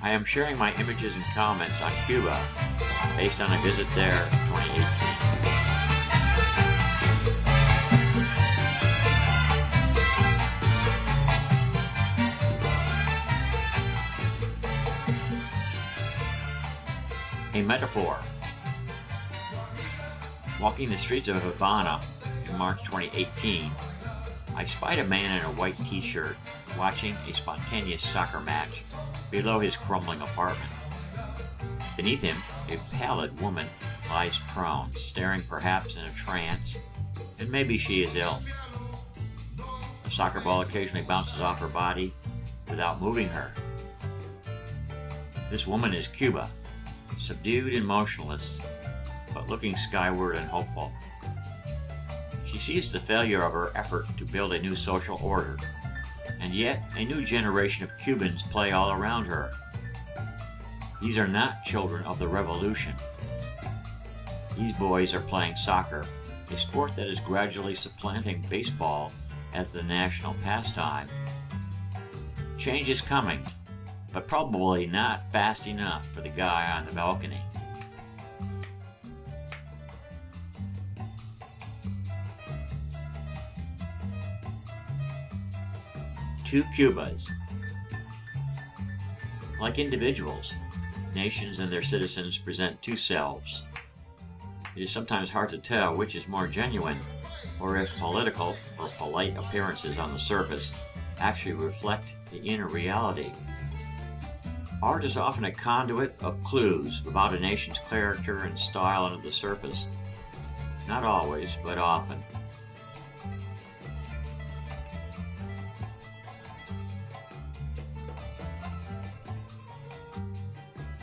I am sharing my images and comments on Cuba based on a visit there in 2018. A metaphor. Walking the streets of Havana in March 2018, I spied a man in a white t-shirt watching a spontaneous soccer match below his crumbling apartment. Beneath him, a pallid woman lies prone, staring perhaps in a trance, and maybe she is ill. A soccer ball occasionally bounces off her body without moving her. This woman is Cuba, subdued and motionless, but looking skyward and hopeful. She sees the failure of her effort to build a new social order, and yet a new generation of Cubans play all around her. These are not children of the revolution. These boys are playing soccer, a sport that is gradually supplanting baseball as the national pastime. Change is coming, but probably not fast enough for the guy on the balcony. Two Cubas. Like individuals, nations and their citizens present two selves. It is sometimes hard to tell which is more genuine, or if political or polite appearances on the surface actually reflect the inner reality. Art is often a conduit of clues about a nation's character and style under the surface. Not always, but often.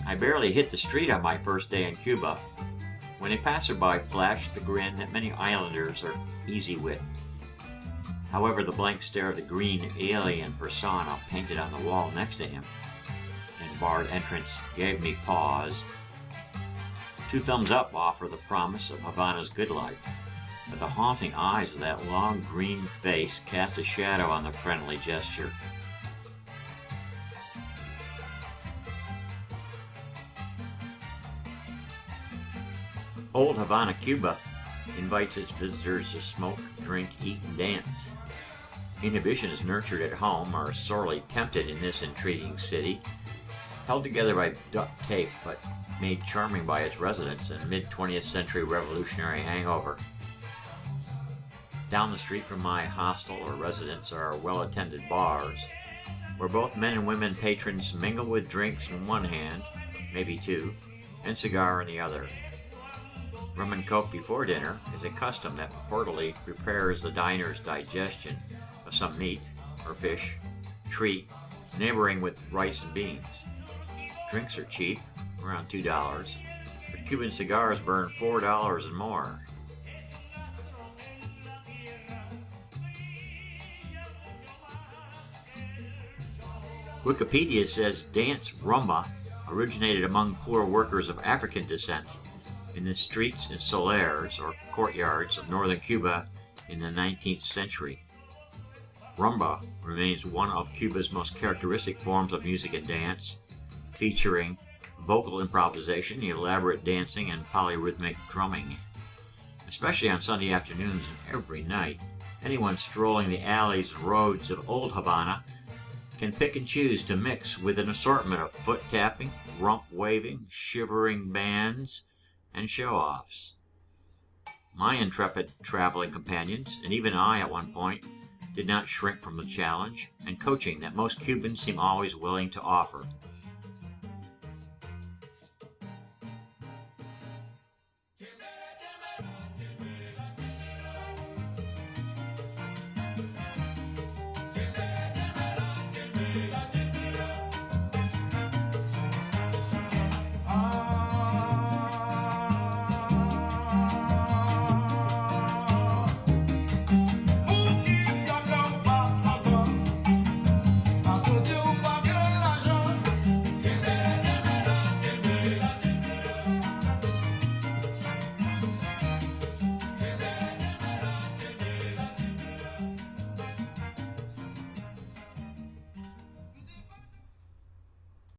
I barely hit the street on my first day in Cuba when a passerby flashed the grin that many islanders are easy with. However, the blank stare of the green alien persona painted on the wall next to him and barred entrance gave me pause. Two thumbs up offer the promise of Havana's good life, but the haunting eyes of that long green face cast a shadow on the friendly gesture. Old Havana, Cuba invites its visitors to smoke, drink, eat, and dance. Inhibitions nurtured at home are sorely tempted in this intriguing city, held together by duct tape but made charming by its residents and mid-20th century revolutionary hangover. Down the street from my hostel or residence are well-attended bars, where both men and women patrons mingle with drinks in one hand, maybe two, and cigar in the other. Rum and coke before dinner is a custom that purportedly prepares the diner's digestion of some meat or fish treat, neighboring with rice and beans. Drinks are cheap, around $2, but Cuban cigars burn $4 and more. Wikipedia says dance rumba originated among poor workers of African descent in the streets and solares, or courtyards, of northern Cuba in the 19th century. Rumba remains one of Cuba's most characteristic forms of music and dance, featuring vocal improvisation, elaborate dancing, and polyrhythmic drumming. Especially on Sunday afternoons and every night, anyone strolling the alleys and roads of Old Havana can pick and choose to mix with an assortment of foot-tapping, rump-waving, shivering bands, and show-offs. My intrepid traveling companions, and even I at one point, did not shrink from the challenge and coaching that most Cubans seem always willing to offer.